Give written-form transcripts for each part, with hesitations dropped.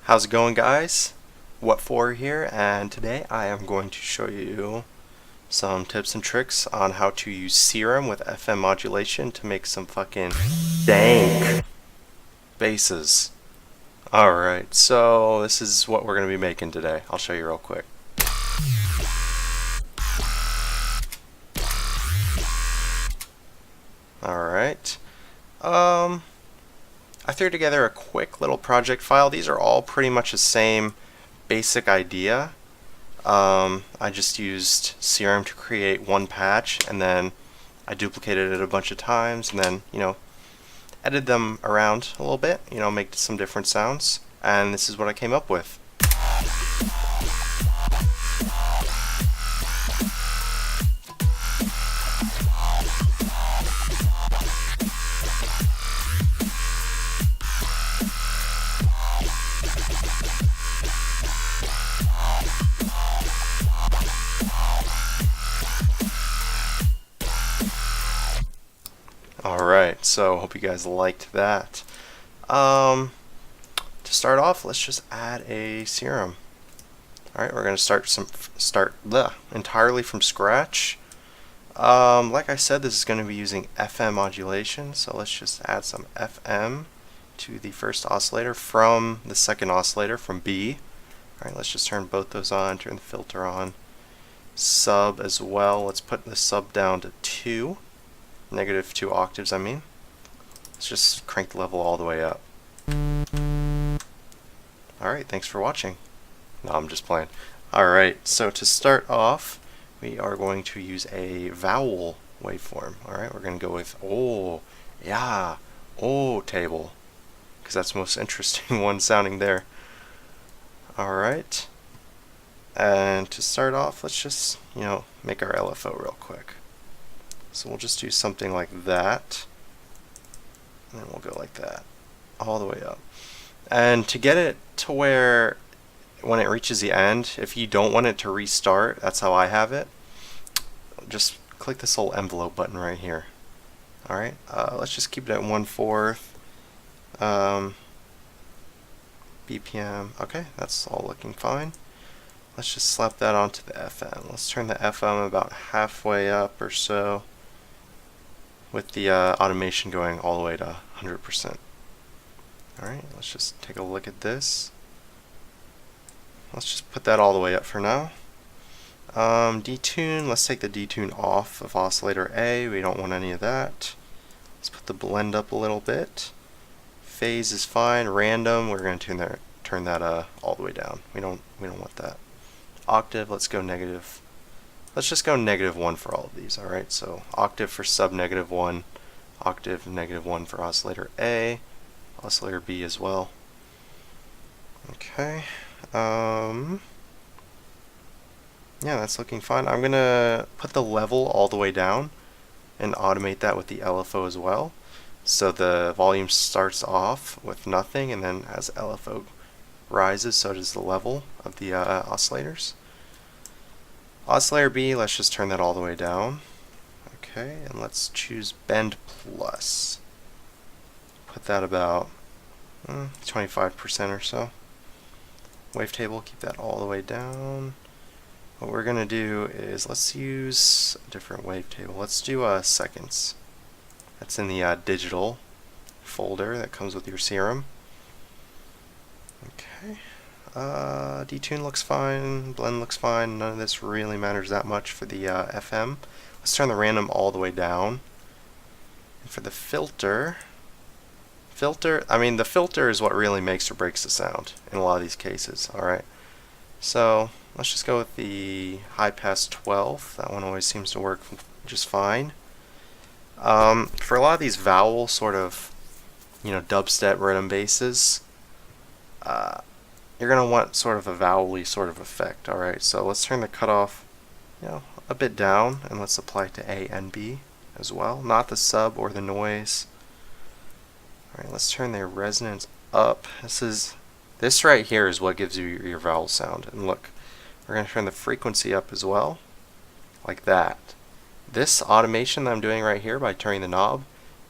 How's it going, guys? WHATfor here, and today I am going to show you some tips and tricks on how to use Serum with FM modulation to make some fucking dank basses. Alright, so this is what we're going to be making today. I'll show you real quick. Alright. I threw together a quick little project file. These are all pretty much the same basic idea. I just used Serum to create one patch, and then I duplicated it a bunch of times, and then, edited them around a little bit, make some different sounds, and this is what I came up with. Alright, so hope you guys liked that. To start off, let's just add a Serum. Alright, we're going to start entirely from scratch. Like I said, this is going to be using FM modulation, so let's just add some FM to the first oscillator from the second oscillator from B. Alright, let's just turn both those on, turn the filter on. Sub as well, let's put the sub down to 2. -2 octaves, I mean. Let's just crank the level all the way up. Alright, thanks for watching. No, I'm just playing. Alright, so to start off, we are going to use a vowel waveform. Alright, we're going to go with oh, yeah, oh table, because that's the most interesting one sounding there. Alright, and to start off, let's just, make our LFO real quick. So we'll just do something like that, and then we'll go like that, all the way up. And to get it to where, when it reaches the end, if you don't want it to restart, that's how I have it, just click this little envelope button right here. Alright, let's just keep it at 1/4 BPM. Okay, that's all looking fine. Let's just slap that onto the FM. Let's turn the FM about halfway up or so, with the automation going all the way to 100%. Alright, let's just take a look at this. Let's just put that all the way up for now. Detune, let's take the detune off of oscillator A. We don't want any of that. Let's put the blend up a little bit. Phase is fine. Random, we're going to turn that all the way down. We don't want that. Octave, let's go negative. Let's just go -1 for all of these, alright? So octave for sub -1, octave -1 for oscillator A, oscillator B as well. Okay. Yeah, that's looking fine. I'm gonna put the level all the way down and automate that with the LFO as well. So the volume starts off with nothing, and then as LFO rises, so does the level of the oscillators. Oscillator B, let's just turn that all the way down. Okay, and let's choose bend plus. Put that about 25% or so. Wavetable, keep that all the way down. What we're going to do is, let's use a different wavetable. Let's do seconds. That's in the digital folder that comes with your Serum. Okay. Detune looks fine, blend looks fine, none of this really matters that much for the FM. Let's turn the random all the way down. And for the filter, the filter is what really makes or breaks the sound in a lot of these cases, alright? So let's just go with the high pass 12, that one always seems to work just fine. For a lot of these vowel sort of, dubstep rhythm basses, you're going to want sort of a vowel-y sort of effect, alright? So let's turn the cutoff, a bit down, and let's apply it to A and B as well, not the sub or the noise. Alright, let's turn the resonance up. This right here is what gives you your vowel sound. And look, we're going to turn the frequency up as well, like that. This automation that I'm doing right here by turning the knob,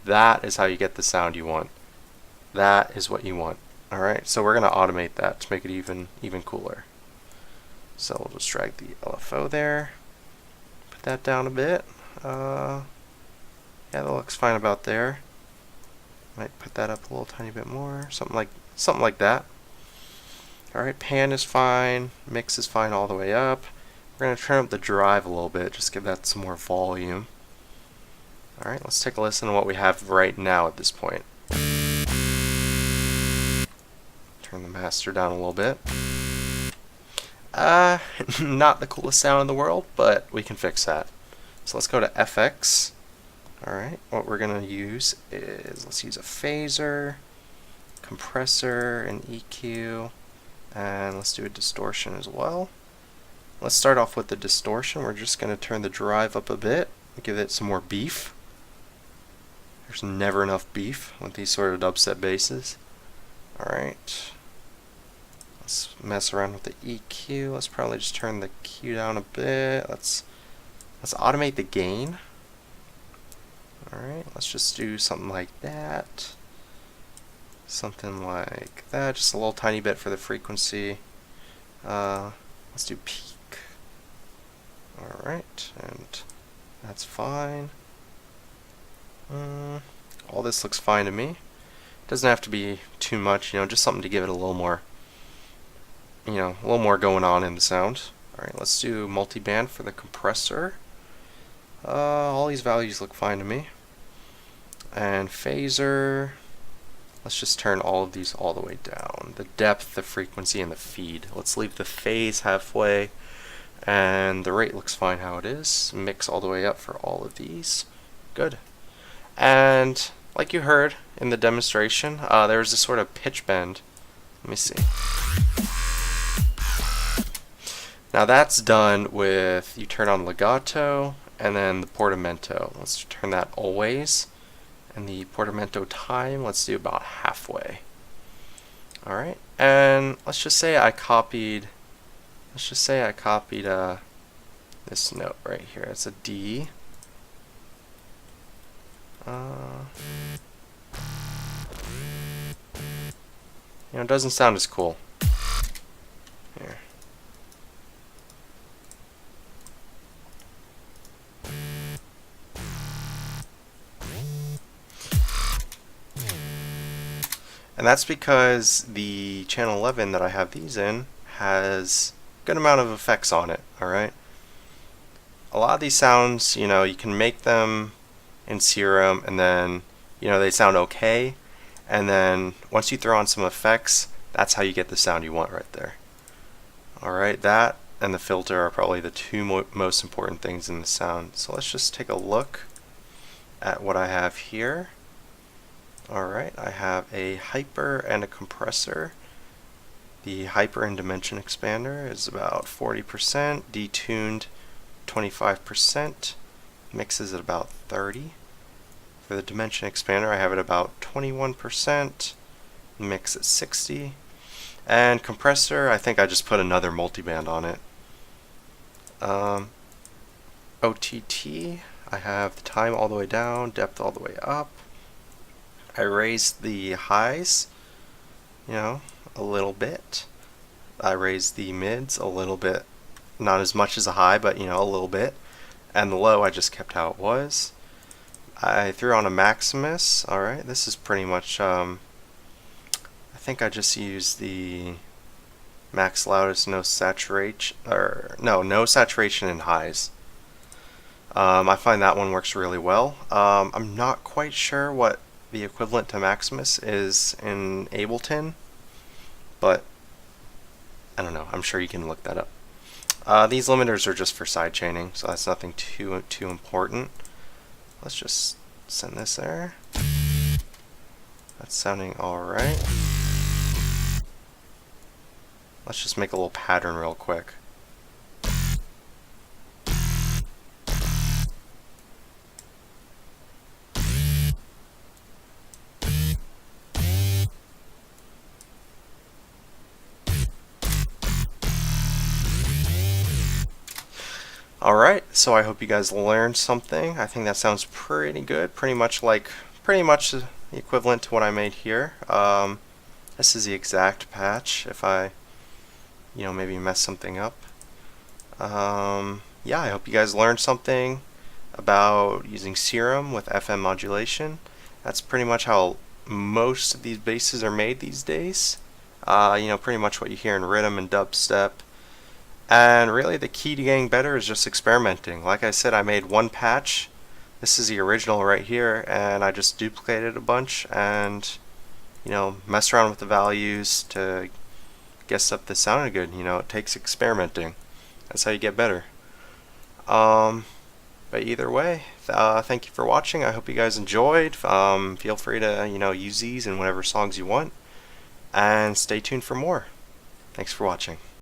that is how you get the sound you want. That is what you want. Alright, so we're going to automate that to make it even cooler. So we'll just drag the LFO there, put that down a bit. Yeah, that looks fine about there. Might put that up a little tiny bit more, something like that. Alright, pan is fine, mix is fine all the way up. We're going to turn up the drive a little bit, just give that some more volume. Alright, let's take a listen to what we have right now at this point. Turn the master down a little bit. Not the coolest sound in the world, but we can fix that. So let's go to FX. Alright, what we're going to use is, let's use a phaser, compressor, and EQ, and let's do a distortion as well. Let's start off with the distortion. We're just going to turn the drive up a bit, give it some more beef. There's never enough beef with these sort of dubstep basses. Alright. Let's mess around with the EQ. Let's probably just turn the Q down a bit. Let's automate the gain. Alright, let's just do something like that. Something like that. Just a little tiny bit for the frequency. Let's do peak. Alright, and that's fine. All this looks fine to me. Doesn't have to be too much, just something to give it a little more, a little more going on in the sound. Alright, let's do multiband for the compressor. All these values look fine to me. And phaser, let's just turn all of these all the way down. The depth, the frequency, and the feed. Let's leave the phase halfway. And the rate looks fine how it is. Mix all the way up for all of these. Good. And like you heard in the demonstration, there was this sort of pitch bend. Let me see. Now that's done with, you turn on legato and then the portamento. Let's turn that always. And the portamento time, let's do about halfway. Alright, and let's just say I copied this note right here. It's a D. It doesn't sound as cool. Here. And that's because the channel 11 that I have these in has a good amount of effects on it, alright? A lot of these sounds, you can make them in Serum and then, they sound okay. And then once you throw on some effects, that's how you get the sound you want right there. Alright, that and the filter are probably the two most important things in the sound. So let's just take a look at what I have here. Alright, I have a hyper and a compressor. The hyper and dimension expander is about 40%, detuned 25%, mixes at about 30%. For the dimension expander, I have it about 21%, mix at 60%. And compressor, I think I just put another multiband on it. OTT, I have the time all the way down, depth all the way up. I raised the highs, a little bit. I raised the mids a little bit. Not as much as a high, but, a little bit. And the low I just kept how it was. I threw on a Maximus. Alright, this is pretty much, I think I just used the max loudest, no saturation in highs. I find that one works really well. I'm not quite sure what the equivalent to Maximus is in Ableton, but I don't know. I'm sure you can look that up. These limiters are just for sidechaining, so that's nothing too important. Let's just send this there. That's sounding alright. Let's just make a little pattern real quick. Alright, so I hope you guys learned something. I think that sounds pretty good. Pretty much the equivalent to what I made here. This is the exact patch if I, maybe mess something up. Yeah, I hope you guys learned something about using Serum with FM modulation. That's pretty much how most of these basses are made these days. Pretty much what you hear in Riddim and Dubstep. And really the key to getting better is just experimenting. Like I said, I made one patch. This is the original right here, and I just duplicated a bunch and mess around with the values to get stuff that sounded good. It takes experimenting. That's how you get better. But either way, thank you for watching. I hope you guys enjoyed. Feel free to use these in whatever songs you want, and stay tuned for more. Thanks for watching.